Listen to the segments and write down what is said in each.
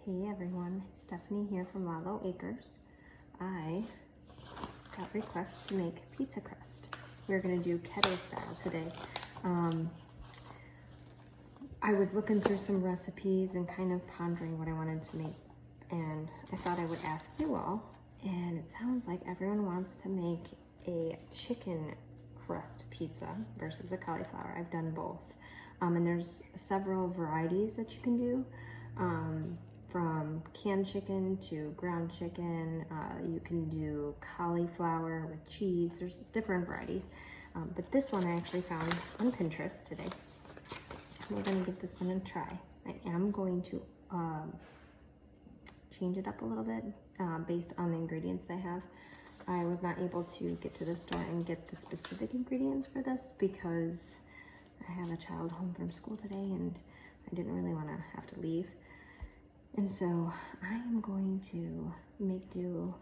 Hey everyone, Stephanie here from Lalo Acres. I got requests to make pizza crust. We're gonna do keto style today. I was looking through some recipes and kind of pondering what I wanted to make, and I thought I would ask you all, and it sounds like everyone wants to make a chicken crust pizza versus a cauliflower. I've done both, and there's several varieties that you can do. From canned chicken to ground chicken. You can do cauliflower with cheese. There's different varieties. But this one I actually found on Pinterest today. We're gonna give this one a try. I am going to change it up a little bit based on the ingredients they have. I was not able to get to the store and get the specific ingredients for this because I have a child home from school today and I didn't really want to have to leave. And so I am going to make do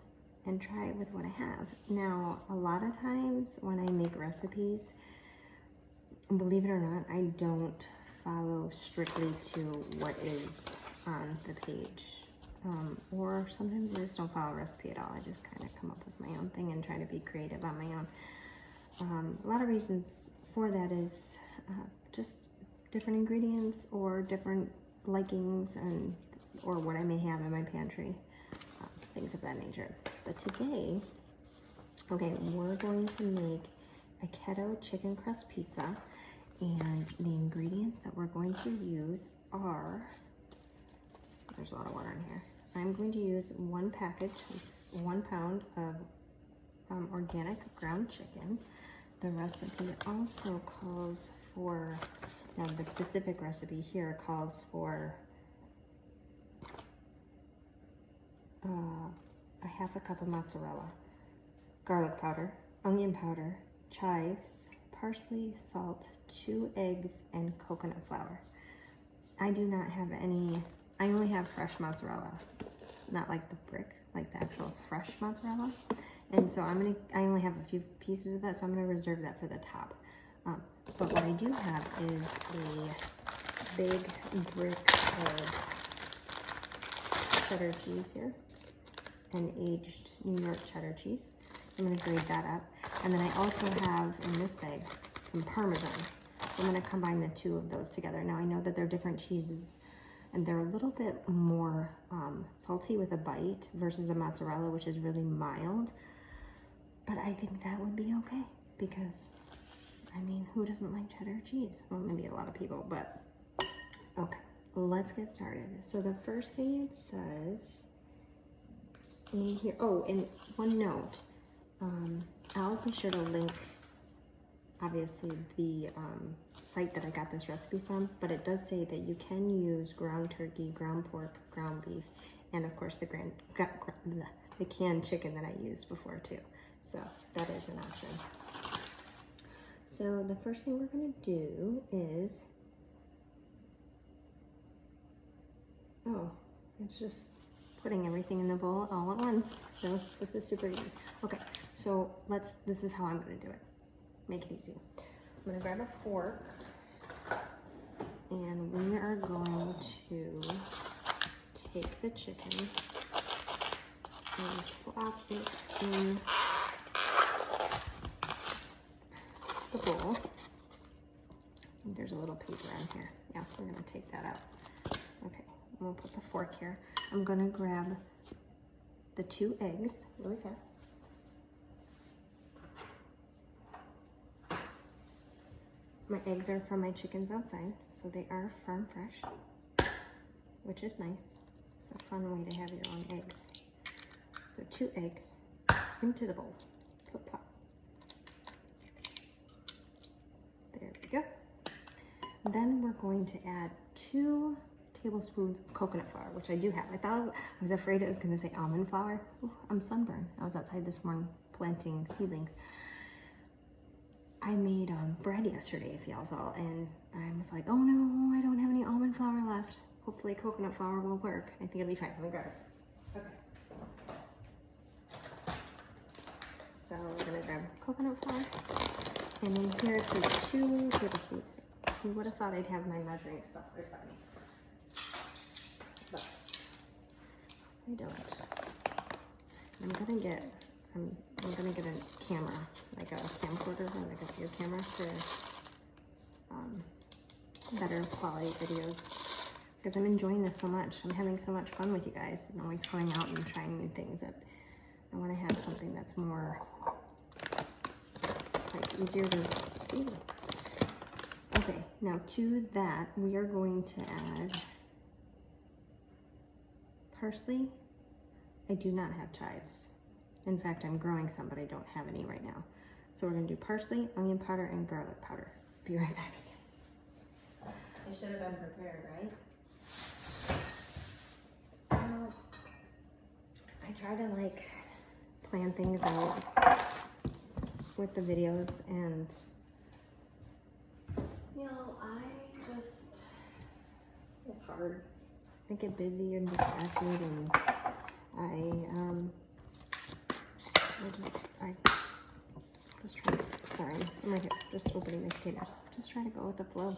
and try it with what I have. Now, a lot of times when I make recipes, believe it or not, I don't follow strictly to what is on the page. Or sometimes I just don't follow a recipe at all. I just kind of come up with my own thing and try to be creative on my own. A lot of reasons for that is just different ingredients or different likings and or what I may have in my pantry, things of that nature. But today, okay, we're going to make a keto chicken crust pizza, and the ingredients that we're going to use are, there's a lot of water in here. I'm going to use one package, it's 1 pound of organic ground chicken. The recipe also calls for, now the specific recipe here calls for a half a cup of mozzarella, garlic powder, onion powder, chives, parsley, salt, 2 eggs, and coconut flour. I do not have any, I only have fresh mozzarella, not like the brick, like the actual fresh mozzarella. And so I only have a few pieces of that, so I'm gonna reserve that for the top. But what I do have is a big brick of cheddar cheese here, and aged New York cheddar cheese. I'm gonna grate that up. And then I also have in this bag some Parmesan. So I'm gonna combine the two of those together. Now I know that they're different cheeses and they're a little bit more salty with a bite versus a mozzarella, which is really mild. But I think that would be okay because, I mean, who doesn't like cheddar cheese? Well, maybe a lot of people, but okay, let's get started. So the first thing it says in here, oh, and one note, I'll be sure to link, obviously, the site that I got this recipe from, but it does say that you can use ground turkey, ground pork, ground beef, and of course the canned chicken that I used before too. So that is an option. So the first thing we're gonna do is, it's just putting everything in the bowl all at once. So this is super easy. Okay, so this is how I'm gonna do it. Make it easy. I'm gonna grab a fork and we are going to take the chicken and plop it in the bowl. There's a little paper on here. Yeah, we're gonna take that out. Okay, we'll put the fork here. I'm gonna grab the 2 eggs really fast. My eggs are from my chickens outside, so they are farm fresh, which is nice. It's a fun way to have your own eggs. So 2 eggs into the bowl. Flip flop. There we go. Then we're going to add 2 tablespoons of coconut flour, which I do have. I was afraid it was gonna say almond flour. Ooh, I'm sunburned. I was outside this morning planting seedlings. I made bread yesterday, if y'all saw, and I was like, oh no, I don't have any almond flour left. Hopefully coconut flour will work. I think it'll be fine. Let me grab it. Okay. So we're gonna grab coconut flour, and then here take 2 tablespoons. Who would have thought I'd have my measuring stuff right by me? But I don't. I'm gonna get a camera, like a camcorder or like a video camera for better quality videos, because I'm enjoying this so much. I'm having so much fun with you guys. I'm always going out and trying new things. That I want to have something that's more like easier to see. Okay, now to that we are going to add parsley. I do not have chives. In fact, I'm growing some, but I don't have any right now. So we're gonna do parsley, onion powder, and garlic powder. Be right back again. I should have been prepared, right? Well, I try to like plan things out with the videos, and you know, it's hard. I get busy and distracted, and I just try to, sorry, I'm right here, just opening the containers. Just try to go with the flow,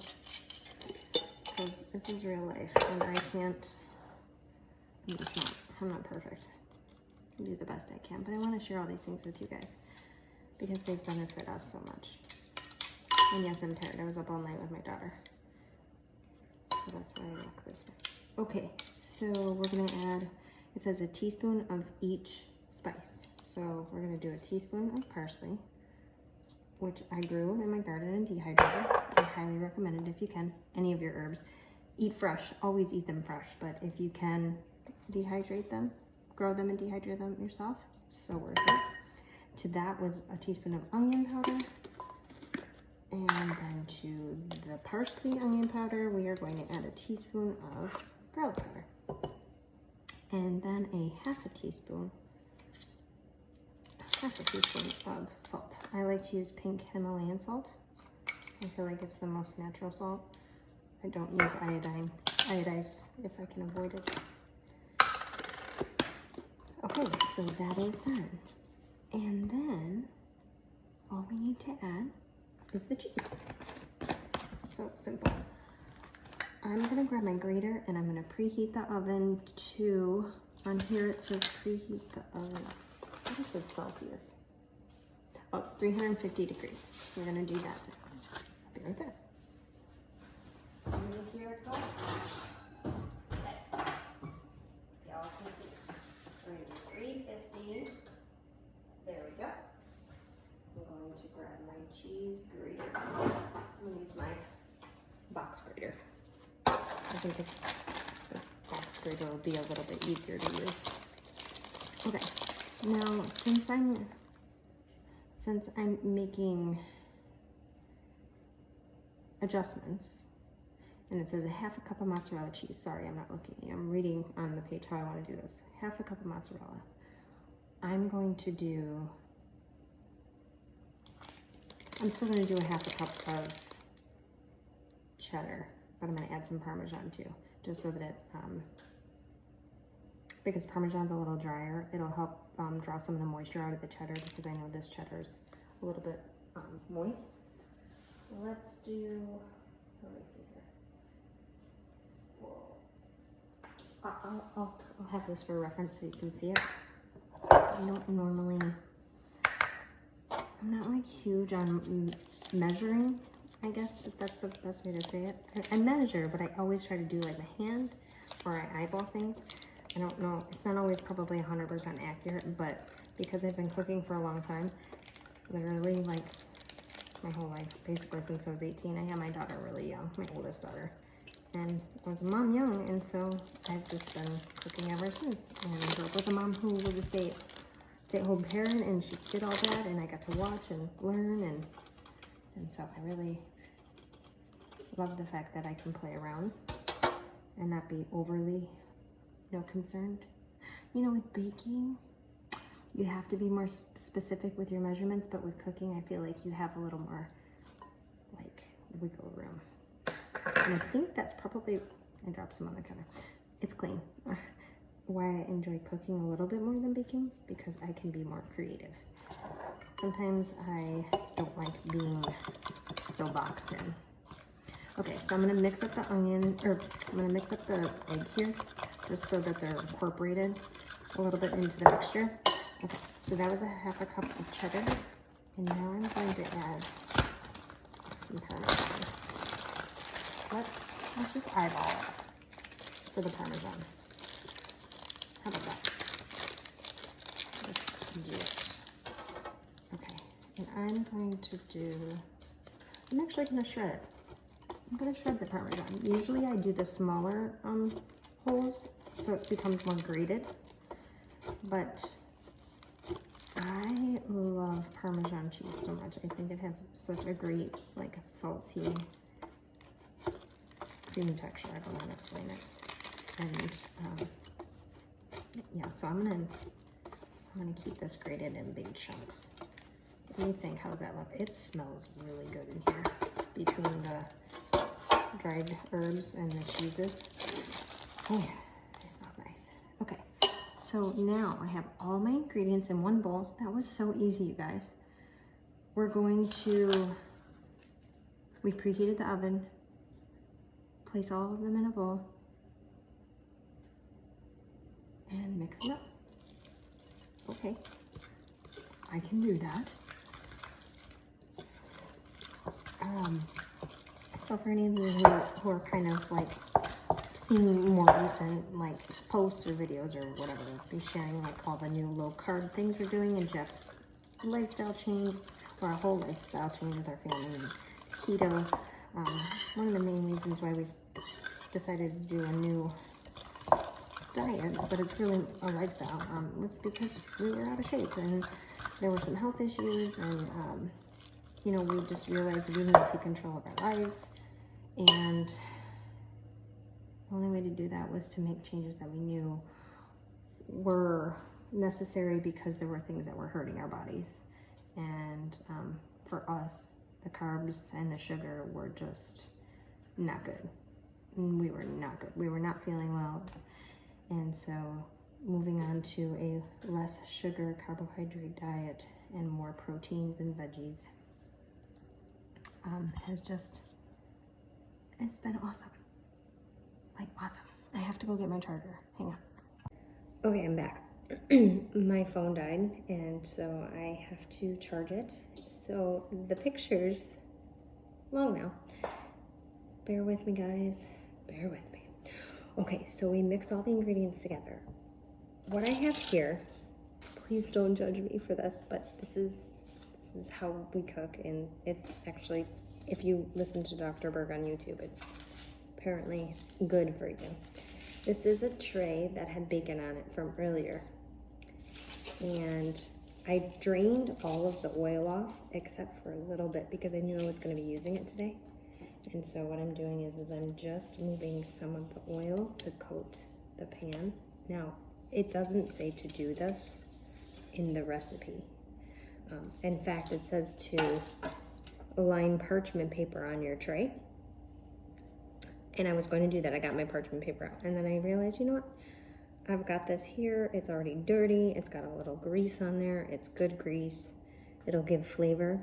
because this is real life, and I can't, I'm not perfect. I do the best I can, but I want to share all these things with you guys, because they benefit us so much. And yes, I'm tired. I was up all night with my daughter, so that's why I look this way. Okay, so we're gonna add, it says a teaspoon of each spice. So we're gonna do a teaspoon of parsley, which I grew in my garden and dehydrated. I highly recommend it if you can. Any of your herbs, eat fresh. Always eat them fresh, but if you can dehydrate them, grow them and dehydrate them yourself, so worth it. To that, with a teaspoon of onion powder, and then to the parsley onion powder, we are going to add a teaspoon of garlic powder, and then a half a teaspoon of salt. I like to use pink Himalayan salt. I feel like it's the most natural salt. I don't use iodized if I can avoid it. Okay, so that is done. And then all we need to add is the cheese. So simple. I'm gonna grab my grater and I'm gonna preheat the oven to, on here it says preheat the oven. What is it Celsius? Oh, 350 degrees. So we're gonna do that next. I'll be right back. Here it goes. Okay. Y'all can see. We're gonna do 350. There we go. I'm going to grab my cheese grater. I'm gonna use my box grater. I think the box grater will be a little bit easier to use. Okay. Now, since I'm making adjustments, and it says a half a cup of mozzarella cheese. Sorry, I'm not looking. I'm reading on the page how I want to do this. Half a cup of mozzarella. I'm still going to do a half a cup of cheddar, but I'm going to add some Parmesan too, just so that it, because Parmesan's a little drier, it'll help draw some of the moisture out of the cheddar, because I know this cheddar's a little bit moist. Let's do, let me see here. I'll have this for reference so you can see it. I don't normally, I'm not like huge on measuring, I guess, if that's the best way to say it. I measure, but I always try to do like my hand, or I eyeball things. I don't know, it's not always probably 100% accurate, but because I've been cooking for a long time, literally like my whole life, basically since I was 18, I had my daughter really young, my oldest daughter. And I was a mom young, and so I've just been cooking ever since. And I grew up with a mom who was a stay-at-home parent, and she did all that, and I got to watch and learn, and so I really love the fact that I can play around and not be overly, concerned. With baking, you have to be more specific with your measurements, but with cooking, I feel like you have a little more, like, wiggle room. And I think that's probably, I dropped some on the counter. It's clean. Why I enjoy cooking a little bit more than baking, because I can be more creative. Sometimes I don't like being so boxed in. Okay, so I'm gonna mix up the onion, or I'm gonna mix up the egg here, just so that they're incorporated. a little bit into the mixture. Okay, so that was a half a cup of cheddar. And now I'm going to add some Parmesan. Let's just eyeball it for the Parmesan. How about that? Let's do it. Okay, and I'm actually going to shred it. I'm going to shred the Parmesan. Usually I do the smaller holes so it becomes more grated, but I love Parmesan cheese so much. I think it has such a great, like, salty creamy texture. I don't know how to explain it. And yeah, so I'm gonna keep this grated in big chunks. What do you think? How does that look? It smells really good in here between the dried herbs and the cheeses. Oh yeah, it smells nice. Okay, so now I have all my ingredients in one bowl. That was so easy, you guys. We preheated the oven, place all of them in a bowl, and mix them up. Okay, I can do that. So for any of you who are kind of like seeing more recent like posts or videos or whatever, they'll be sharing like all the new low carb things we're doing in Jeff's lifestyle change, or a whole lifestyle change with our family, and keto. One of the main reasons why we decided to do a new diet, but it's really a lifestyle, was because we were out of shape and there were some health issues, and you know, we just realized we need to take control of our lives, and the only way to do that was to make changes that we knew were necessary because there were things that were hurting our bodies. And for us, the carbs and the sugar were just not good. We were not good. We were not feeling well. And so moving on to a less sugar, carbohydrate diet and more proteins and veggies it's been awesome. Like awesome. I have to go get my charger. Hang on. Okay, I'm back. My phone died, and so I have to charge it. So the picture's long now. Bear with me, guys. Bear with me. Okay, so we mix all the ingredients together. What I have here, please don't judge me for this, but this is how we cook, and it's actually, if you listen to Dr. Berg on YouTube, it's apparently good for you. This is a tray that had bacon on it from earlier, and I drained all of the oil off except for a little bit because I knew I was going to be using it today. And so what I'm doing is I'm just moving some of the oil to coat the pan. Now, it doesn't say to do this in the recipe. In fact, it says to line parchment paper on your tray. And I was going to do that. I got my parchment paper out. And then I realized, you know what? I've got this here. It's already dirty. It's got a little grease on there. It's good grease. It'll give flavor.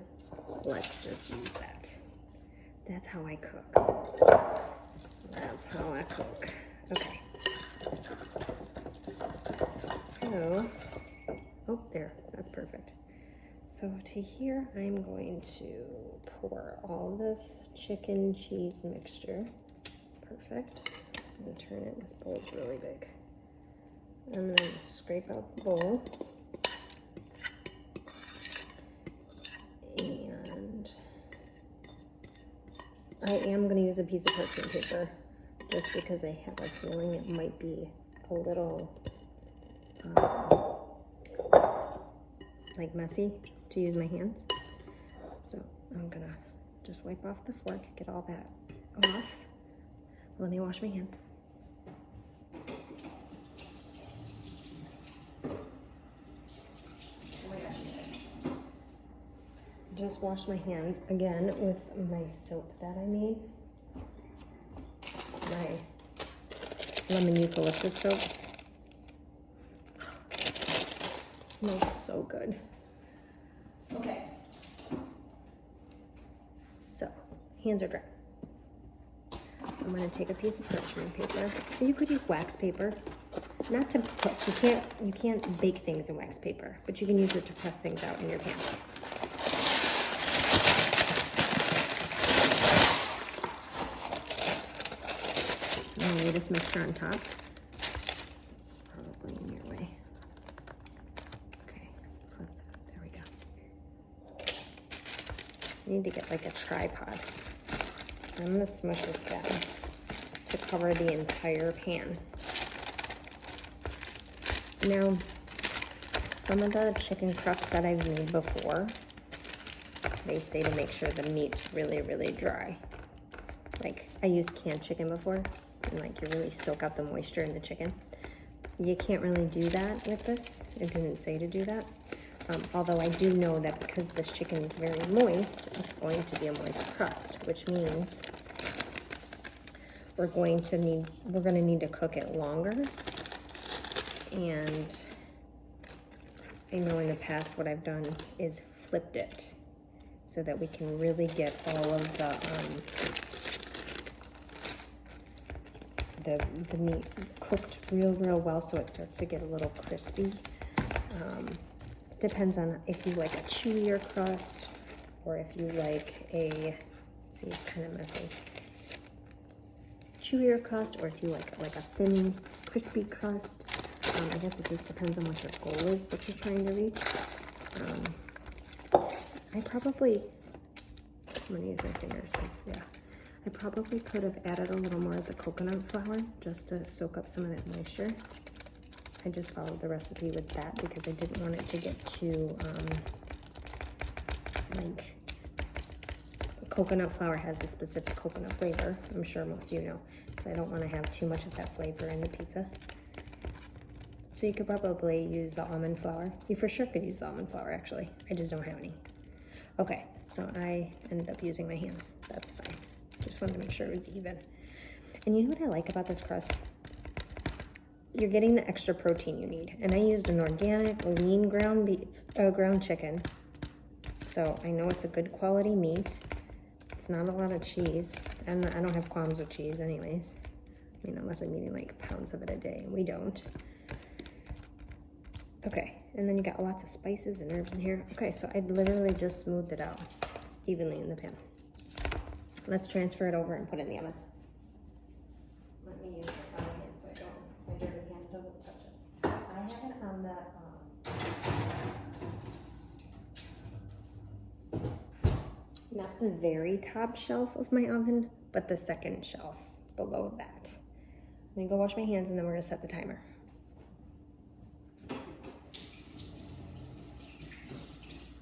Let's just use that. That's how I cook. That's how I cook. Okay. So, oh, there. That's perfect. So to here, I'm going to pour all this chicken cheese mixture. Perfect. I'm going to turn it. This bowl's really big. I'm going to scrape out the bowl. And I am going to use a piece of parchment paper just because I have a feeling it might be a little like messy to use my hands. So I'm going to just wipe off the fork, get all that off. Let me wash my hands. Just washed my hands again with my soap that I made. My lemon eucalyptus soap. It smells so good. Okay. So, hands are dry. I'm going to take a piece of parchment paper. You could use wax paper. not to cook. You can't bake things in wax paper, but you can use it to press things out in your pan. I'll lay this mixture on top. It's probably in your way. Okay, flip that. There we go. I need to get like a tripod. I'm gonna smush this down to cover the entire pan. Now, some of the chicken crusts that I've made before, they say to make sure the meat's really, really dry. Like, I used canned chicken before, and like you really soak out the moisture in the chicken. You can't really do that with this. It didn't say to do that. Although I do know that because this chicken is very moist, it's going to be a moist crust, which means we're going to need to cook it longer. And I know in the past what I've done is flipped it so that we can really get all of the meat cooked real well, so it starts to get a little crispy. Depends on if you like a chewier crust or if you like a, see, it's kind of messy, chewier crust, or if you like a thin crispy crust. I guess it just depends on what your goal is that you're trying to reach. I'm gonna use my fingers because, yeah, I probably could have added a little more of the coconut flour just to soak up some of that moisture. I just followed the recipe with that because I didn't want it to get too, like, coconut flour has a specific coconut flavor. I'm sure most of you know. So I don't want to have too much of that flavor in the pizza. So you could probably use the almond flour. You for sure could use the almond flour, actually. I just don't have any. Okay, so I ended up using my hands. That's fine. Just wanted to make sure it was even. And you know what I like about this crust? You're getting the extra protein you need. And I used an organic, lean ground chicken. So I know it's a good quality meat. It's not a lot of cheese. And I don't have qualms with cheese anyways. I mean, unless I'm eating like pounds of it a day, and we don't. Okay, and then you got lots of spices and herbs in here. Okay, so I literally just smoothed it out evenly in the pan. Let's transfer it over and put it in the oven. Let me use the frying pan so I don't, my dirty hand doesn't touch it. I have it on the, not the very top shelf of my oven, but the second shelf below that. I'm gonna go wash my hands and then we're gonna set the timer.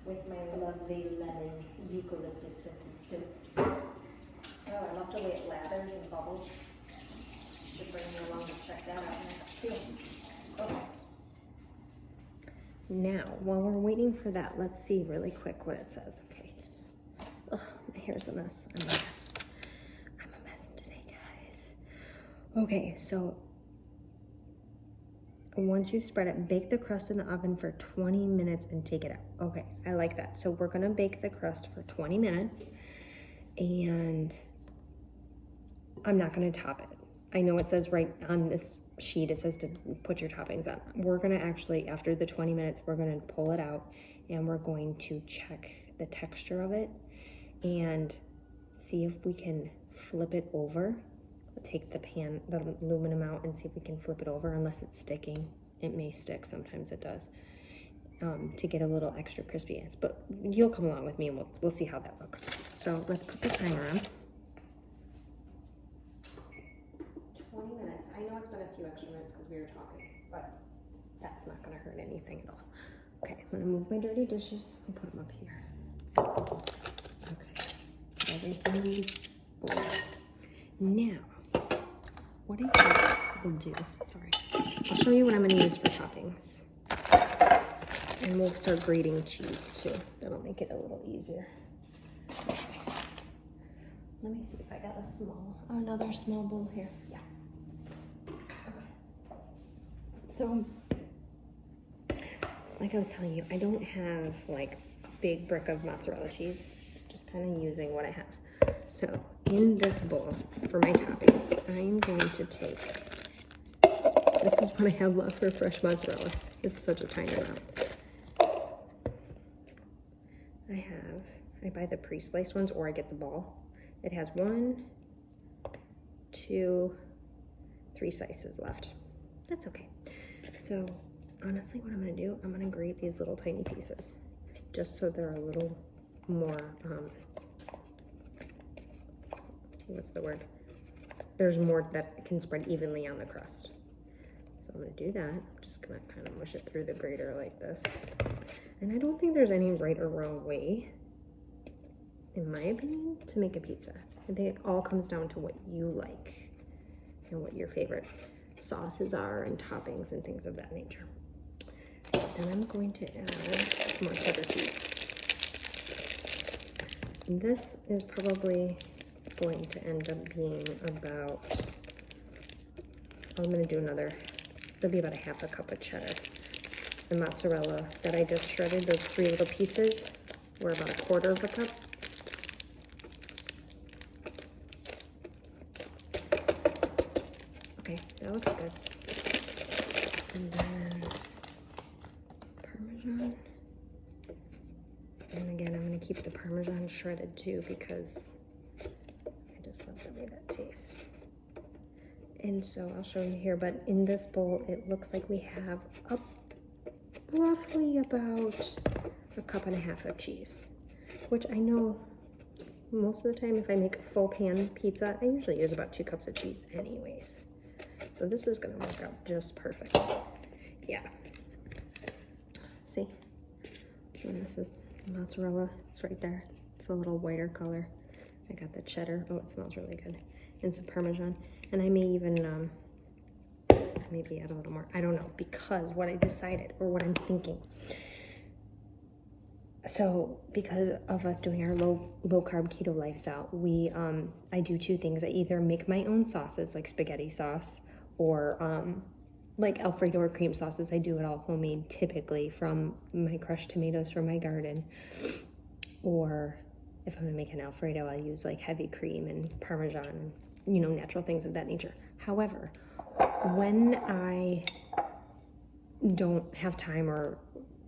With my lovely lemon eucalyptus scented soup. Oh, I love the way it lathers and bubbles. Should bring me along to check that out next too. Okay. Now, while we're waiting for that, let's see really quick what it says. Okay. Ugh, my hair's a mess. I'm a mess today, guys. Okay, so once you spread it, bake the crust in the oven for 20 minutes and take it out. Okay, I like that. So we're gonna bake the crust for 20 minutes and I'm not gonna top it. I know it says right on this sheet, it says to put your toppings on. We're gonna actually, after the 20 minutes, we're gonna pull it out and we're going to check the texture of it and see if we can flip it over. Take the pan, the aluminum out, and see if we can flip it over. Unless it's sticking, it may stick, sometimes it does, to get a little extra crispiness. But you'll come along with me and we'll see how that looks. So let's put the timer on. 20 minutes. I know it's been a few extra minutes because we were talking, but that's not going to hurt anything at all. Okay, I'm going to move my dirty dishes and put them up here. Okay, everything boiled. Now, what I think we'll do, sorry, I'll show you what I'm going to use for toppings. And we'll start grating cheese too. That'll make it a little easier. Okay. Let me see if I got another small bowl here. Yeah. Okay. So, like I was telling you, I don't have like a big brick of mozzarella cheese. Just kind of using what I have. So, in this bowl for my toppings, I'm going to take, this is what I have left for fresh mozzarella. It's such a tiny amount. I buy the pre-sliced ones or I get the ball. It has 1, 2, 3 slices left. That's okay. So honestly, what I'm gonna do, I'm gonna grate these little tiny pieces just so they're a little more, what's the word? There's more that can spread evenly on the crust. So I'm gonna do that. I'm just gonna kind of mush it through the grater like this. And I don't think there's any right or wrong way, in my opinion, to make a pizza. I think it all comes down to what you like and what your favorite sauces are and toppings and things of that nature. Then I'm going to add some more cheddar cheese. This is probably going to end up being about, I'm going to do another, it'll be about a half a cup of cheddar. The mozzarella that I just shredded, those 3 little pieces, were about a quarter of a cup. Okay, that looks good. And then Parmesan. And again, I'm going to keep the Parmesan shredded too because I just love the way that tastes. And so I'll show you here, but in this bowl, it looks like we have roughly about a cup and a half of cheese, which I know most of the time if I make a full pan pizza, I usually use about 2 cups of cheese anyways. So this is gonna work out just perfect. Yeah. See? So this is mozzarella, it's right there. It's a little whiter color. I got the cheddar, oh, it smells really good. And some Parmesan. And I may even, maybe add a little more, I don't know, because what I decided, or what I'm thinking. So because of us doing our low carb keto lifestyle, I do 2 things. I either make my own sauces like spaghetti sauce or like Alfredo or cream sauces. I do it all homemade typically from my crushed tomatoes from my garden. Or if I'm gonna make an Alfredo, I use like heavy cream and Parmesan and, you know, natural things of that nature. However, when I don't have time or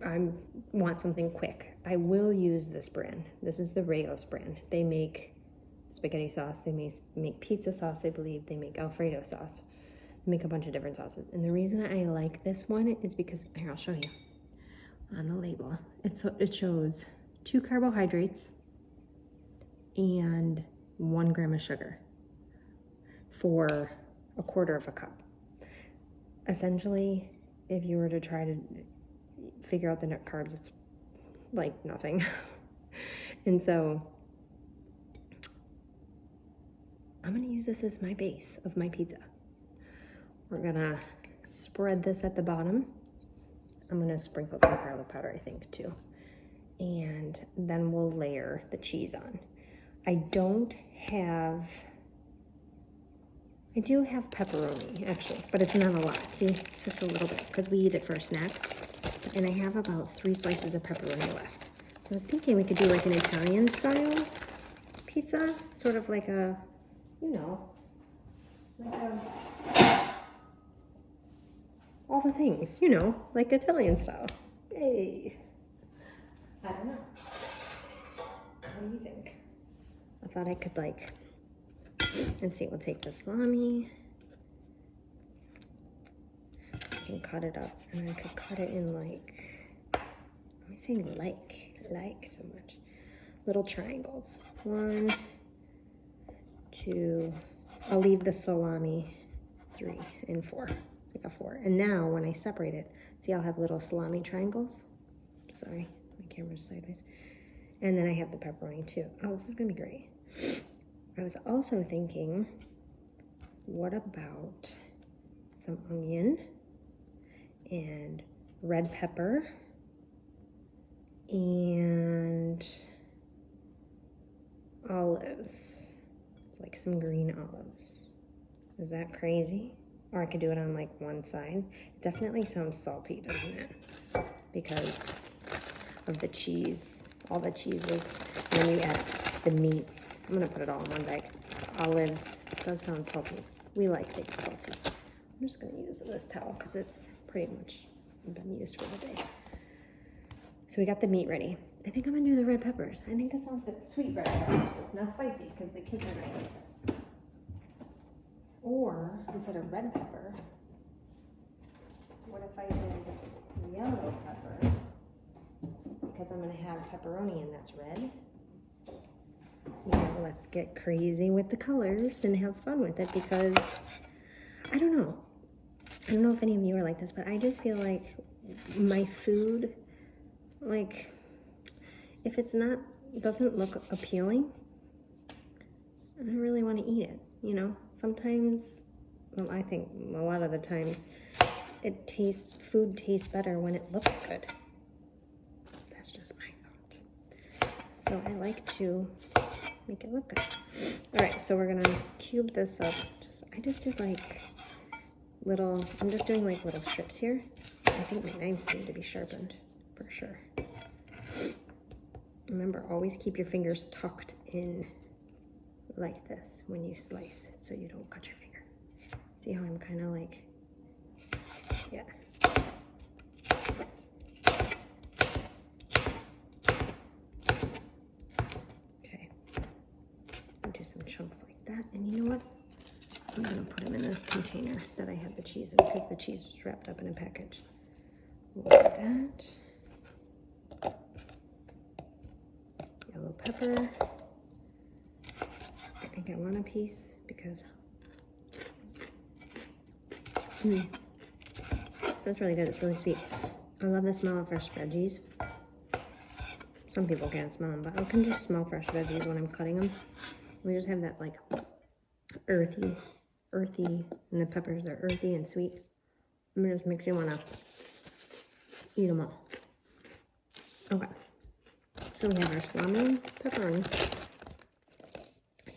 I want something quick, I will use this brand. This is the Rayos brand. They make spaghetti sauce, they make pizza sauce, I believe, they make Alfredo sauce, they make a bunch of different sauces. And the reason I like this one is because, here, I'll show you on the label. It shows 2 carbohydrates and 1 gram of sugar for a quarter of a cup. Essentially, if you were to try to figure out the net carbs, it's like nothing. And so I'm gonna use this as my base of my pizza. We're gonna spread this at the bottom. I'm gonna sprinkle some garlic powder, I think, too. And then we'll layer the cheese on. I do have pepperoni, actually, but it's not a lot. See, it's just a little bit, because we eat it for a snack. And I have about 3 slices of pepperoni left. So I was thinking we could do like an Italian style pizza, sort of like a, you know, like all the things, you know, like Italian style. Hey, I don't know. What do you think? I thought I could like, let's see, we'll take the salami. I can cut it up, and I could cut it in like, I'm saying like so much. Little triangles. 1, 2, I'll leave the salami 3 and 4, like a 4. And now when I separate it, see, I'll have little salami triangles. Sorry, my camera's sideways. And then I have the pepperoni too. Oh, this is gonna be great. I was also thinking, what about some onion and red pepper and olives, like some green olives. Is that crazy? Or I could do it on like one side. It definitely sounds salty, doesn't it? Because of the cheese, all the cheeses. And then you add the meats. I'm gonna put it all in one bag. Olives, it does sound salty. We like things salty. I'm just gonna use this towel because it's pretty much been used for the day. So we got the meat ready. I think I'm gonna do the red peppers. I think that sounds good. Sweet red peppers, not spicy, because the kids are gonna like this. Or instead of red pepper, what if I did yellow pepper? Because I'm gonna have pepperoni and that's red. Yeah, let's get crazy with the colors and have fun with it, because I don't know. I don't know if any of you are like this, but I just feel like my food, like, if it's not, doesn't look appealing, I don't really want to eat it, you know? Sometimes, well, I think a lot of the times, food tastes better when it looks good. That's just my thought. So I like to make it look good. All right, so we're gonna cube this up. I just did like little, I'm just doing like little strips here. I think my knives need to be sharpened for sure. Remember, always keep your fingers tucked in like this when you slice so you don't cut your finger. See how I'm kind of like, yeah. Okay, I'll do some chunks like that, and you know what? I'm gonna put them in this container that I have the cheese in, because the cheese was wrapped up in a package. Look at that. Yellow pepper. I think I want a piece because that's really good. It's really sweet. I love the smell of fresh veggies. Some people can't smell them, but I can just smell fresh veggies when I'm cutting them. We just have that like earthy, and the peppers are earthy and sweet. It just makes you want to eat them all. Okay, so we have our salami, pepperoni,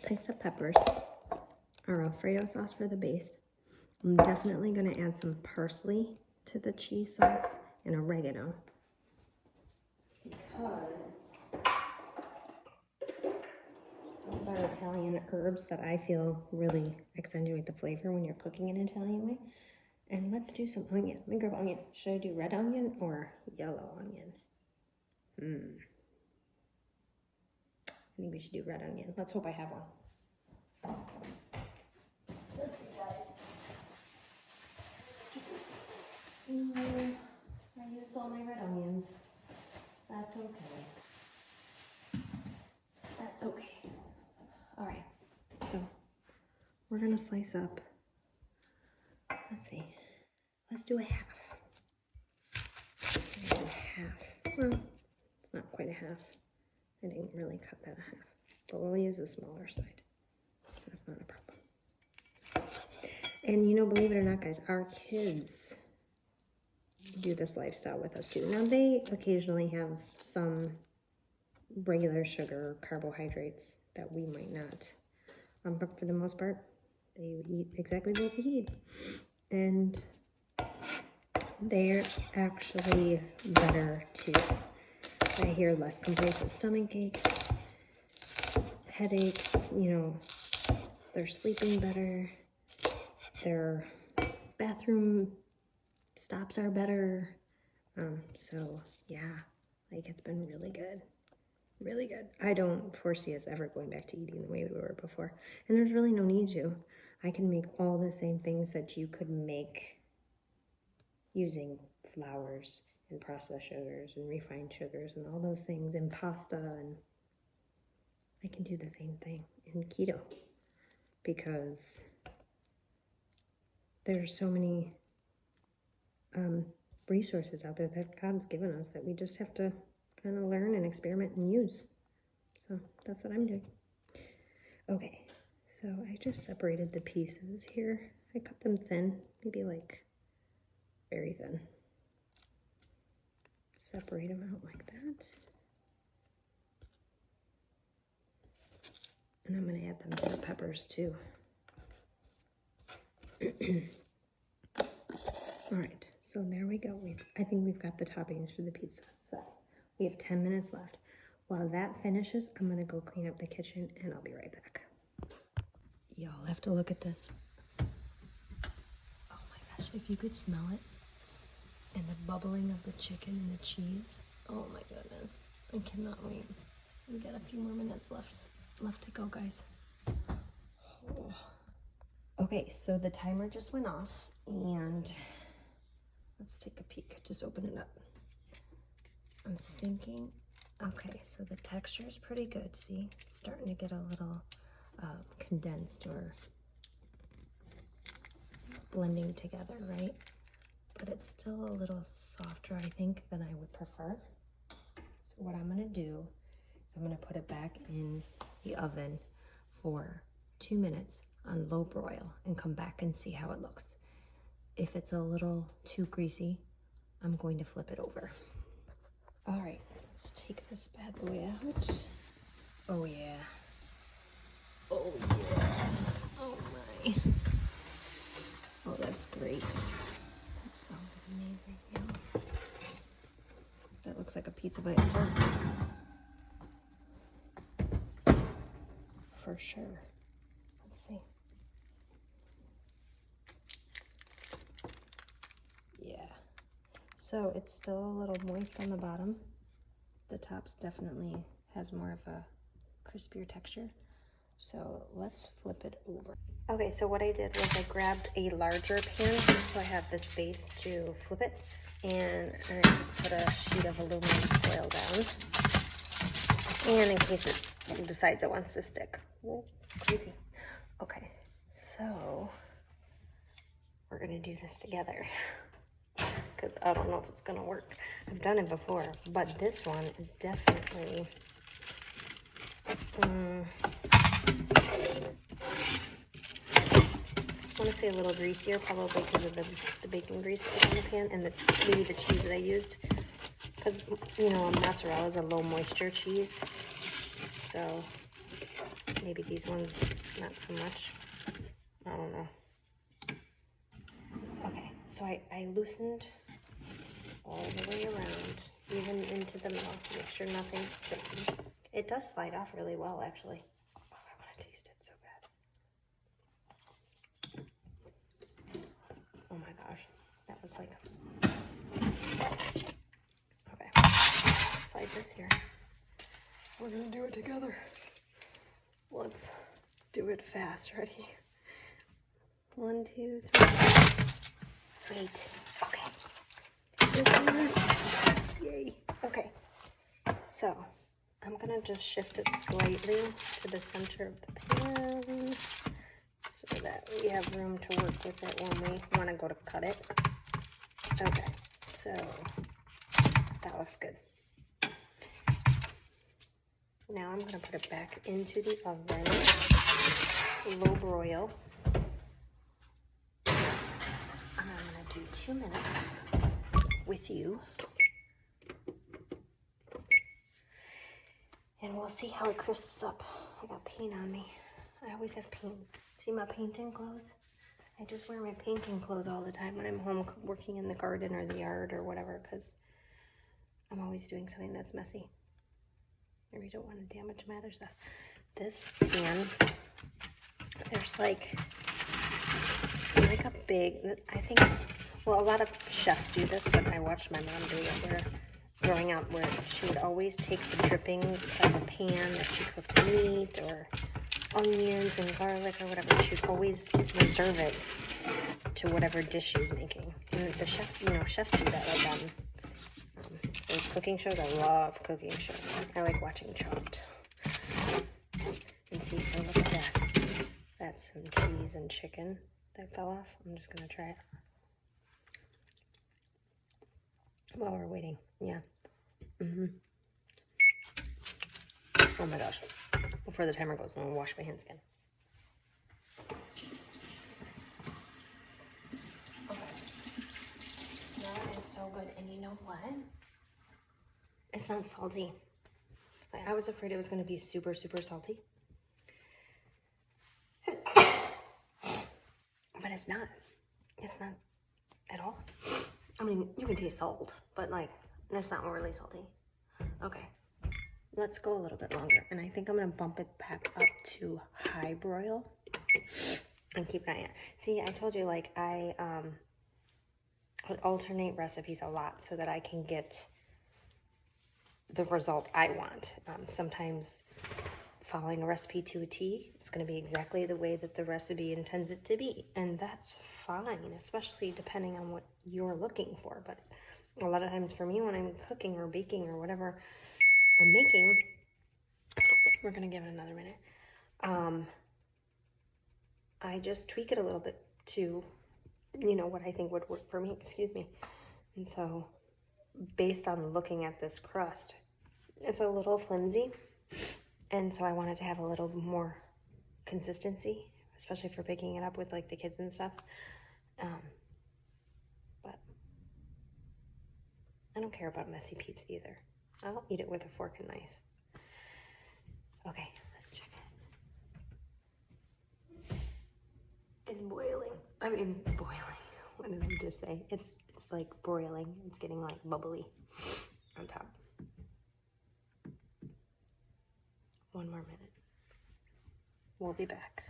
diced up peppers, our Alfredo sauce for the base. I'm definitely going to add some parsley to the cheese sauce and oregano, because those are Italian herbs that I feel really accentuate the flavor when you're cooking an Italian way. And let's do some onion. Let me grab onion. Should I do red onion or yellow onion? I think we should do red onion. Let's hope I have one. Let's see, guys. No, I used all my red onions. That's okay. That's okay. All right, so we're gonna slice up. Let's see. Let's do a half. Well, it's not quite a half. I didn't really cut that a half, but we'll use the smaller side. That's not a problem. And you know, believe it or not, guys, our kids do this lifestyle with us too. Now, they occasionally have some regular sugar carbohydrates that we might not. But for the most part, they eat exactly what we eat. And they're actually better too. I hear less complaints of stomach aches, headaches, you know, they're sleeping better, their bathroom stops are better. So yeah, like it's been really good. Really good. I don't foresee us ever going back to eating the way we were before. And there's really no need to. I can make all the same things that you could make using flours and processed sugars and refined sugars and all those things, and pasta, and I can do the same thing in keto, because there's so many resources out there that God's given us that we just have to kind of learn and experiment and use. So that's what I'm doing. Okay, so I just separated the pieces here. I cut them thin, maybe like very thin. Separate them out like that. And I'm going to add them to the peppers too. All right, so there we go. I think we've got the toppings for the pizza. So we have 10 minutes left. While that finishes, I'm going to go clean up the kitchen and I'll be right back. Y'all have to look at this. Oh my If you could smell it, and the bubbling of the chicken and the cheese. Oh my goodness, I cannot wait. We got a few more minutes left to go, guys. Oh. Okay, so the timer just went off, and let's take a peek. Just open it up. I'm thinking, okay, so the texture is pretty good. See, it's starting to get a little condensed or blending together, right? But it's still a little softer, I think, than I would prefer. So what I'm gonna do is I'm gonna put it back in the oven for 2 minutes on low broil and come back and see how it looks. If it's a little too greasy, I'm going to flip it over. All right, let's take this bad boy out. Oh yeah. Oh yeah. Oh my. Oh, that's great. That smells amazing. Yeah. That looks like a pizza by itself. For sure. Let's see. Yeah. So it's still a little moist on the bottom. The top's definitely has more of a crispier texture. So let's flip it over. Okay, so what I did was I grabbed a larger pan just so I have the space to flip it. And I just put a sheet of aluminum foil down. And in case it decides it wants to stick. Whoa, crazy. Okay, so we're gonna do this together. Because I don't know if it's gonna work. I've done it before, but this one is definitely I want to say a little greasier, probably because of the bacon grease that was on the pan and maybe the cheese that I used. Because, you know, mozzarella is a low moisture cheese, so maybe these ones not so much. I don't know. Okay, so I loosened all the way around, even into the mouth, make sure nothing's sticky. It does slide off really well, actually. Oh, I want to taste it so bad. Oh my gosh, that was like, okay, slide this here. We're gonna do it together. Let's do it fast. Ready? 1, 2, 3. Sweet. Okay. Yay. Okay. So I'm gonna just shift it slightly to the center of the pan so that we have room to work with it when we want to go to cut it. Okay. So that looks good. Now I'm gonna put it back into the oven, low broil. And I'm gonna do 2 minutes with you. And we'll see how it crisps up. I got paint on me. I always have paint. See my painting clothes? I just wear my painting clothes all the time when I'm home working in the garden or the yard or whatever, because I'm always doing something that's messy. I really don't want to damage my other stuff. This pan, there's like a big, I think, well, a lot of chefs do this, but I watched my mom do it where, growing up, where she would always take the drippings of a pan that she cooked meat or onions and garlic or whatever. She'd always reserve it to whatever dish she was making. And the chefs, you know, chefs do that like on those cooking shows. I love cooking shows. I like watching Chopped. And see, so look at that. That's some cheese and chicken that fell off. I'm just gonna try it while we're waiting. Yeah. Oh my gosh. Before the timer goes, I'm gonna wash my hands again. Okay. That is so good. And you know what? It's not salty. I was afraid it was gonna be super, super salty. But it's not. It's not at all. I mean, you can taste salt, but like, it's not really salty. Okay, let's go a little bit longer. And I think I'm gonna bump it back up to high broil and keep an eye on it. See, I told you, like, I alternate recipes a lot so that I can get the result I want. Sometimes following a recipe to a T is going to be exactly the way that the recipe intends it to be, and that's fine, especially depending on what you're looking for. But a lot of times for me, when I'm cooking or baking or whatever I'm making, we're going to give it another minute, I just tweak it a little bit to, you know, what I think would work for me, excuse me. And so based on looking at this crust, it's a little flimsy, and so I wanted to have a little more consistency, especially for picking it up with like the kids and stuff. But I don't care about messy pizza either. I'll eat it with a fork and knife. Okay, let's check it. It's boiling. I mean, boiling. What did I just say? It's like broiling. It's getting like bubbly on top. One more minute. We'll be back.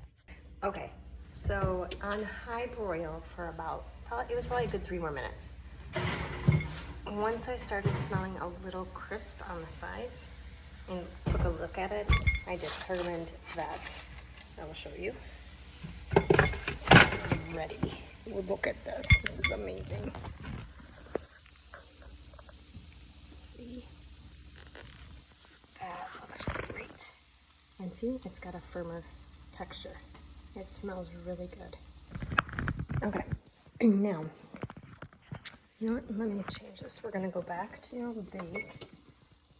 Okay, so on high broil for about, it was probably a good 3 more minutes. Once I started smelling a little crisp on the sides and took a look at it, I determined that, I will show you, I'm ready. Well, look at this. This is amazing. See? That looks great. And see, it's got a firmer texture. It smells really good. Okay, now, you know what? Let me change this. We're gonna go back to bake,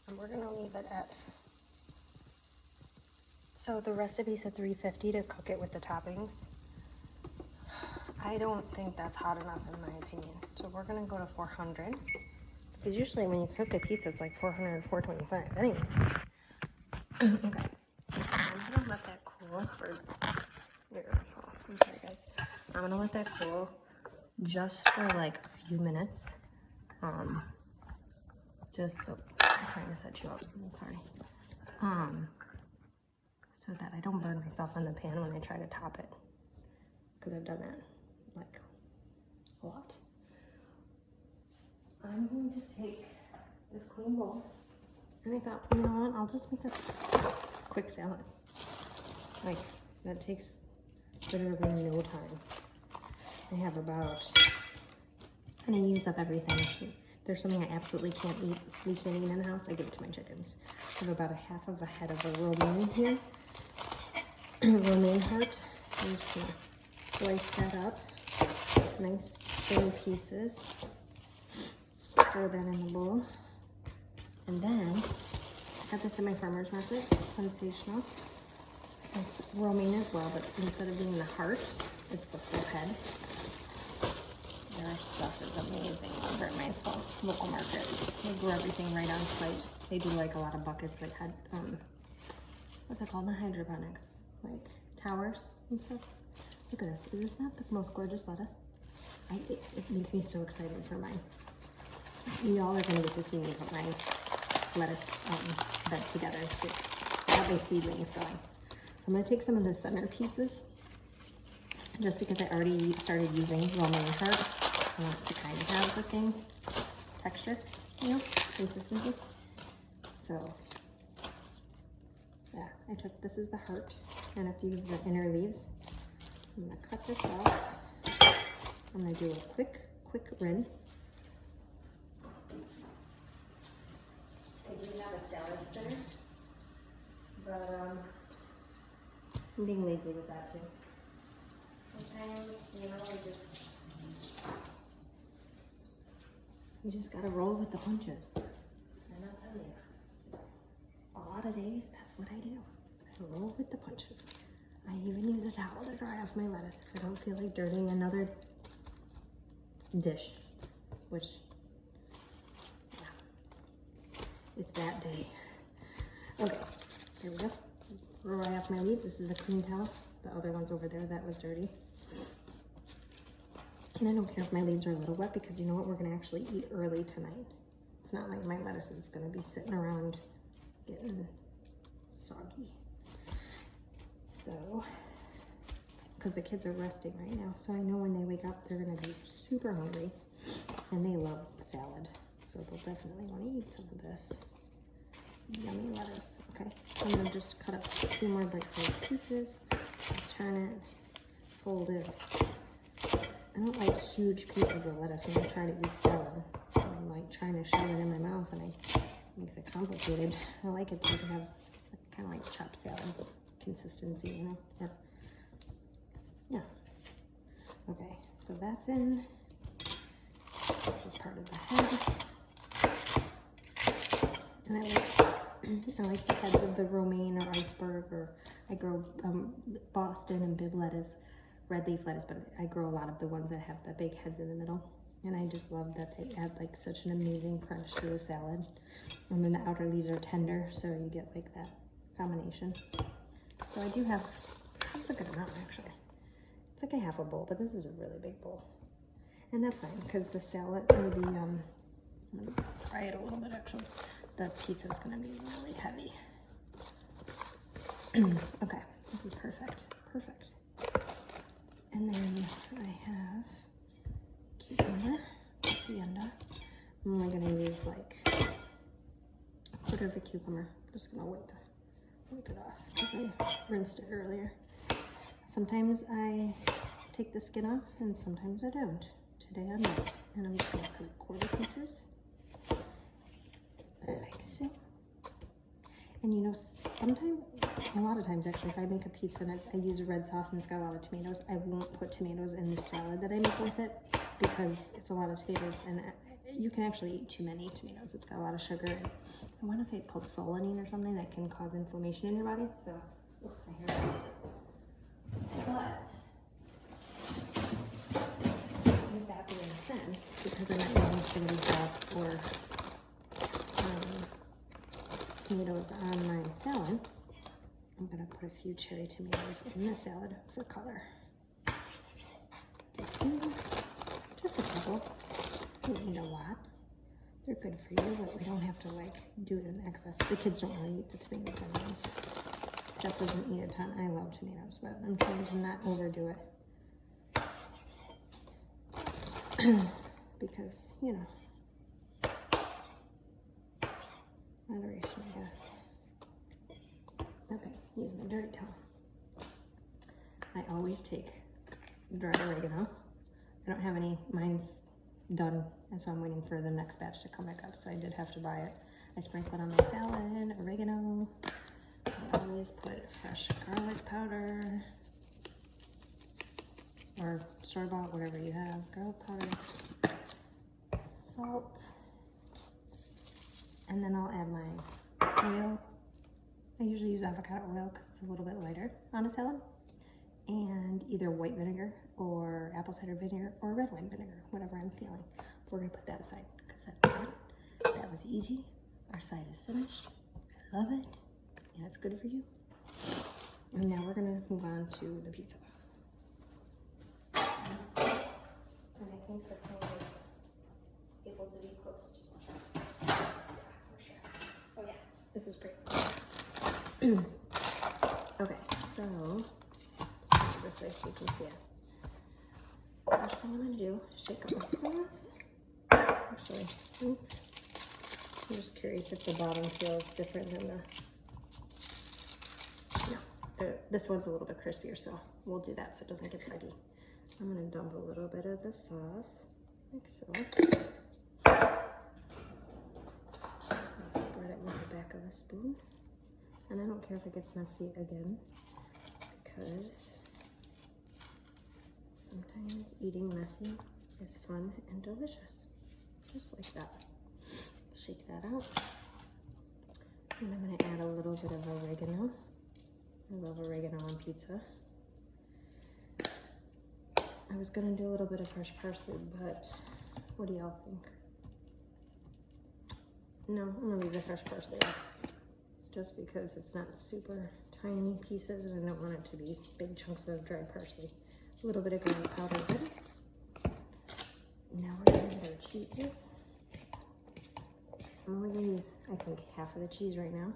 and we're gonna leave it at, so the recipe said 350 to cook it with the toppings. I don't think that's hot enough in my opinion. So we're gonna go to 400. Because usually when you cook a pizza, it's like 400, 425. Anyway. Okay. So I'm gonna let that cool for, I'm sorry guys. I'm gonna let that cool just for like a few minutes. Just so, I'm trying to set you up, I'm sorry. So that I don't burn myself in the pan when I try to top it. Because I've done that like a lot. I'm going to take this clean bowl, and I thought, you know what, I'll just make this quick salad. Like, that takes literally no time. I have about, and I use up everything. There's something I absolutely can't eat, we can't eat in the house, I give it to my chickens. I have about a half of a head of a romaine here. Romaine heart. I'm just gonna slice that up. Nice thin pieces. Throw that in the bowl. And then, I got this in my farmer's market. Sensational. It's romaine as well, but instead of being the heart, it's the full head. Their stuff is amazing over at my local market. They grow everything right on site. They do like a lot of buckets, like had, what's it called? Not hydroponics, like towers and stuff. Look at this. Is this not the most gorgeous lettuce? It makes me so excited for mine. Y'all are gonna get to see me put my lettuce bed together too. I have my seedlings going. So I'm gonna take some of the center pieces, just because I already started using romaine heart. I want it to kind of have the same texture, you know, consistency. So, yeah, I took, this is the heart and a few of the inner leaves. I'm gonna cut this off. I'm gonna do a quick rinse. I do have a salad spinner, but I'm being lazy with that too. Sometimes, you know, you just gotta roll with the punches. And I'll tell you, a lot of days, that's what I do. I roll with the punches. I even use a towel to dry off my lettuce if I don't feel like dirtying another dish, which, yeah, it's that day. Okay, there we go. Dry off my leaves. This is a clean towel. The other one's over there, that was dirty. And I don't care if my leaves are a little wet, because you know what, we're gonna actually eat early tonight. It's not like my lettuce is gonna be sitting around getting soggy. So, because the kids are resting right now, so I know when they wake up, they're gonna be super hungry. And they love salad, so they'll definitely want to eat some of this yummy lettuce. Okay, I'm gonna just cut up a few more bite-sized pieces, turn it, fold it. I don't like huge pieces of lettuce when I try to eat salad. I'm like trying to shove it in my mouth, and it makes it complicated. I like it to have kind of like chopped salad consistency, you know? Or, yeah. Okay, so that's in. This is part of the head. And I like the heads of the romaine or iceberg, or I grow Boston and Bib lettuce, red leaf lettuce, but I grow a lot of the ones that have the big heads in the middle. And I just love that they add like such an amazing crunch to the salad. And then the outer leaves are tender, so you get like that combination. So I do have, that's a good amount actually. It's like a half a bowl, but this is a really big bowl. And that's fine, because the salad, or the, I'm gonna fry it a little bit actually. The pizza's gonna be really heavy. Okay, this is perfect, perfect. And then I have cucumber, hacienda. I'm only gonna use like a quarter of a cucumber. I'm just gonna wipe it off because I rinsed it earlier. Sometimes I take the skin off and sometimes I don't. Today I might, and I'm just gonna cut quarter pieces. Like so. And you know, sometimes, a lot of times actually, if I make a pizza and I use a red sauce and it's got a lot of tomatoes, I won't put tomatoes in the salad that I make with it because it's a lot of tomatoes, and you can actually eat too many tomatoes. It's got a lot of sugar. I want to say it's called solanine or something that can cause inflammation in your body. So, my hair is. But with that being said, because I'm not using spaghetti sauce or tomatoes on my salad, I'm gonna put a few cherry tomatoes in the salad for color. Just a couple. You don't need a lot. They're good for you, but we don't have to like do it in excess. The kids don't really eat the tomatoes anyways. Jeff doesn't eat a ton. I love tomatoes, but I'm trying to not overdo it. Because, you know, moderation, I guess. Okay, use my dirty towel. I always take dried oregano. I don't have any, mine's done, and so I'm waiting for the next batch to come back up, so I did have to buy it. I sprinkle it on my salad, oregano. I always put fresh garlic powder, or store-bought, whatever you have, garlic powder, salt, and then I'll add my oil. I usually use avocado oil because it's a little bit lighter on a salad, and either white vinegar or apple cider vinegar or red wine vinegar, whatever I'm feeling. We're gonna put that aside because that's done. That was easy. Our side is finished. I love it, and it's good for you. And now we're gonna move on to the pizza. And I think the pan is able to be close to. Yeah, for sure. Oh yeah, this is great. Okay, so let's put it this way so you can see it. First thing I'm gonna do is shake up my sauce. Actually, I'm just curious if the bottom feels different than this one's a little bit crispier, so we'll do that so it doesn't get soggy. I'm gonna dump a little bit of the sauce, like so. Spread it with the back of a spoon. And I don't care if it gets messy again, because sometimes eating messy is fun and delicious. Just like that. Shake that out. And I'm gonna add a little bit of oregano. I love oregano on pizza. I was gonna do a little bit of fresh parsley, but what do y'all think? No, I'm gonna leave the fresh parsley off. Just because it's not super tiny pieces and I don't want it to be big chunks of dried parsley. A little bit of garlic powder ready. Now we're gonna get our cheeses. I'm only gonna use, I think, half of the cheese right now.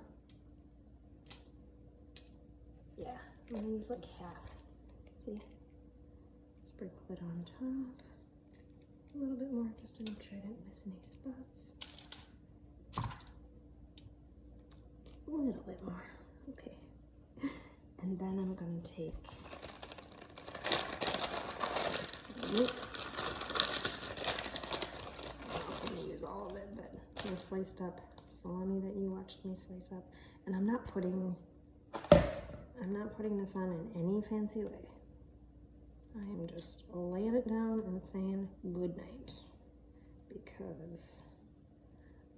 Yeah, I'm gonna use like half. See? Sprinkle it on top. A little bit more just to make sure I didn't miss any spots. A little bit more, okay. And then I'm gonna take meats. I'm gonna use all of it, but the sliced up salami that you watched me slice up. And I'm not putting this on in any fancy way. I am just laying it down and saying good night because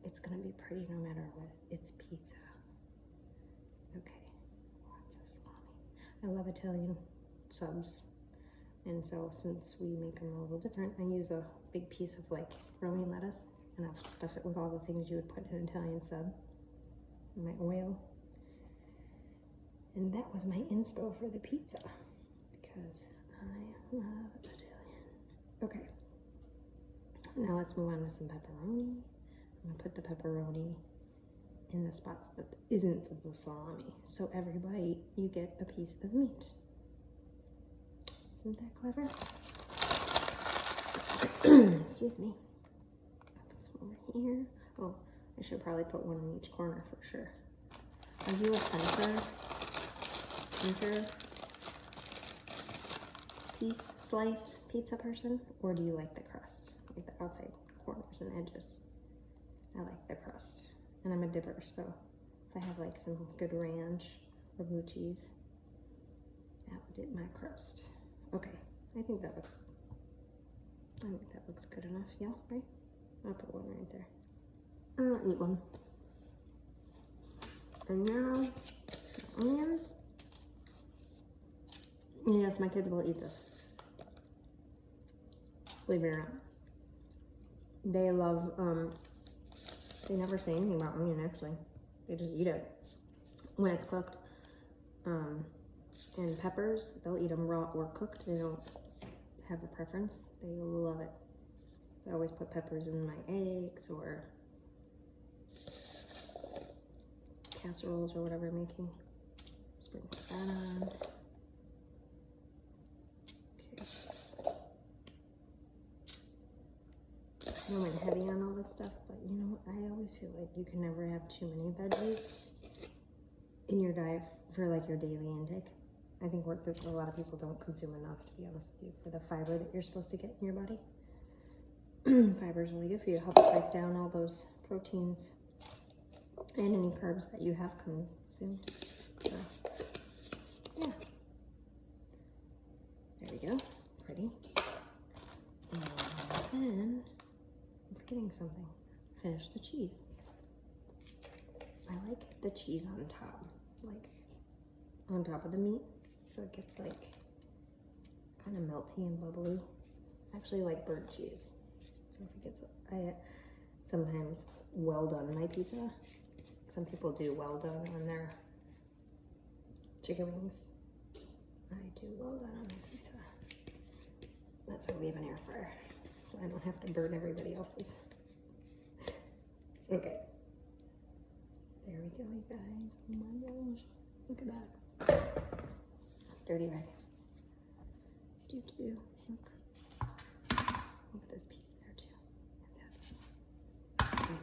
it's gonna be pretty no matter what. It's pizza. Okay, lots of salami. I love Italian subs, and so since we make them a little different, I use a big piece of like romaine lettuce and I'll stuff it with all the things you would put in an Italian sub. My oil. And that was my inspo for the pizza because I love Italian. Okay, now let's move on to some pepperoni. I'm gonna put the pepperoni in the spots that isn't the salami. So every bite, you get a piece of meat. Isn't that clever? Excuse me. Put some over here. Oh, I should probably put one in each corner for sure. Are you a center piece slice pizza person, or do you like the crust, like the outside corners and edges? I like the crust, and I'm a dipper, so if I have like some good ranch or blue cheese, that would dip my crust. Okay, I think that looks good enough. Yeah, right? I'll put one right there. I'll eat one. And now, onion. Yes, my kids will eat this. Believe it or not. They love, they never say anything about onion actually. They just eat it when it's cooked. And peppers, they'll eat them raw or cooked. They don't have a preference. They love it. So I always put peppers in my eggs or casseroles or whatever I'm making. Sprinkle that on. I went heavy on all this stuff, but you know, I always feel like you can never have too many veggies in your diet for like your daily intake. I think a lot of people don't consume enough, to be honest with you, for the fiber that you're supposed to get in your body. Fiber is really good for you. It helps break down all those proteins and any carbs that you have consumed. So, yeah. There we go. Pretty. And then, I'm forgetting something. Finish the cheese. I like the cheese on top, like on top of the meat, so it gets like kind of melty and bubbly. I actually like burnt cheese. So if it gets, I sometimes well done my pizza. Some people do well done on their chicken wings. I do well done on my pizza. That's why we have an air fryer, so I don't have to burn everybody else's. Okay. There we go, you guys. Oh my gosh. Look at that. Dirty rag. Look. Move this piece there too. Okay.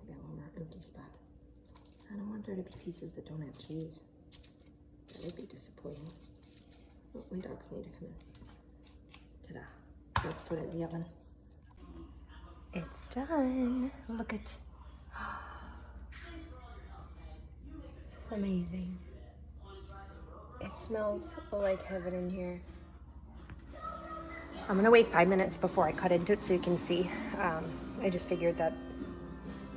I got one more empty spot. I don't want there to be pieces that don't have cheese. That would be disappointing. Oh, my dogs need to come in. Ta-da. Let's put it in the oven. It's done. Look at. This is amazing. It smells like heaven in here. I'm gonna wait 5 minutes before I cut into it so you can see. I just figured that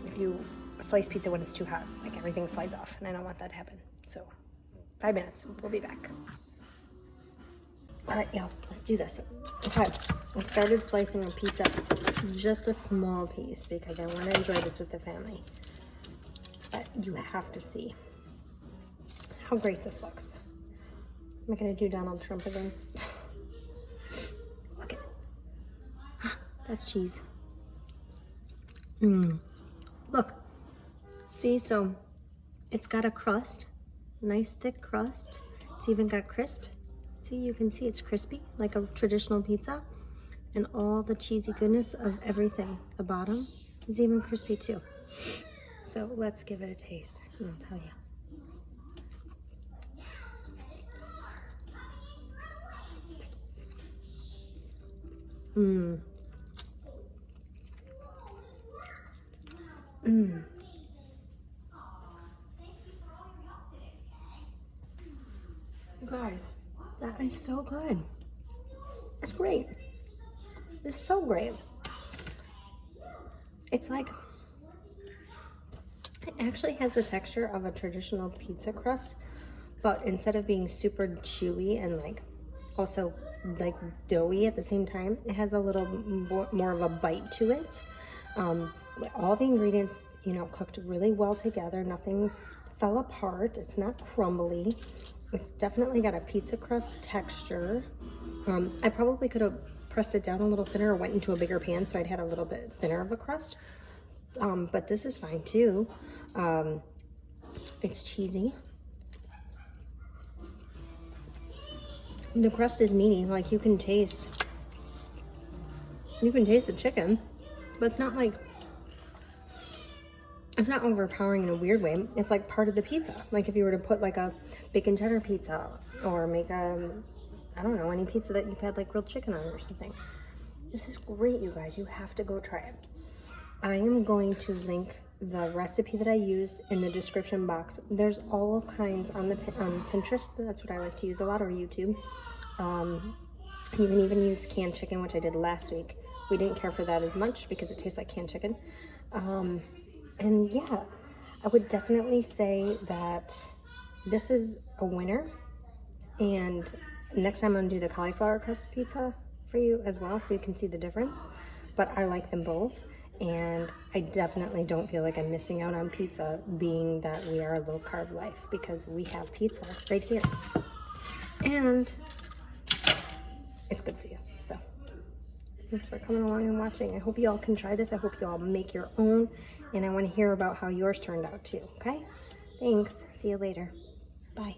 if you slice pizza when it's too hot, like everything slides off, and I don't want that to happen. So 5 minutes, we'll be back. All right, y'all, let's do this. Okay, I started slicing a piece up, just a small piece, because I want to enjoy this with the family. But you have to see how great this looks. Am I gonna do Donald Trump again? Look at it. That's cheese. Look, see, so it's got a crust, nice thick crust. It's even got crisp. See, you can see it's crispy, like a traditional pizza. and all the cheesy goodness of everything. The bottom is even crispy too. So let's give it a taste and I'll tell you. Mmm. Mmm. Guys, that is so good. It's great. It's so great. It's like, it actually has the texture of a traditional pizza crust, but instead of being super chewy and like also like doughy at the same time, it has a little more of a bite to it. All the ingredients, you know, cooked really well together. Nothing fell apart. It's not crumbly. It's definitely got a pizza crust texture. I probably could have pressed it down a little thinner or went into a bigger pan so I'd had a little bit thinner of a crust. But this is fine too. It's cheesy. The crust is meaty, like you can taste the chicken, but it's not like, it's not overpowering in a weird way. It's like part of the pizza. Like if you were to put like a bacon cheddar pizza or make a, I don't know, any pizza that you've had like grilled chicken on or something. This is great, you guys. You have to go try it. I am going to link the recipe that I used in the description box. There's all kinds on Pinterest. That's what I like to use a lot, or YouTube. You can even use canned chicken, which I did last week. We didn't care for that as much because it tastes like canned chicken. And yeah, I would definitely say that this is a winner. And next time I'm gonna do the cauliflower crust pizza for you as well, so you can see the difference. But I like them both, and I definitely don't feel like I'm missing out on pizza, being that we are a low carb life, because we have pizza right here. And it's good for you. So thanks for coming along and watching. I hope you all can try this. I hope you all make your own, and I want to hear about how yours turned out too, okay? Thanks. See you later. Bye.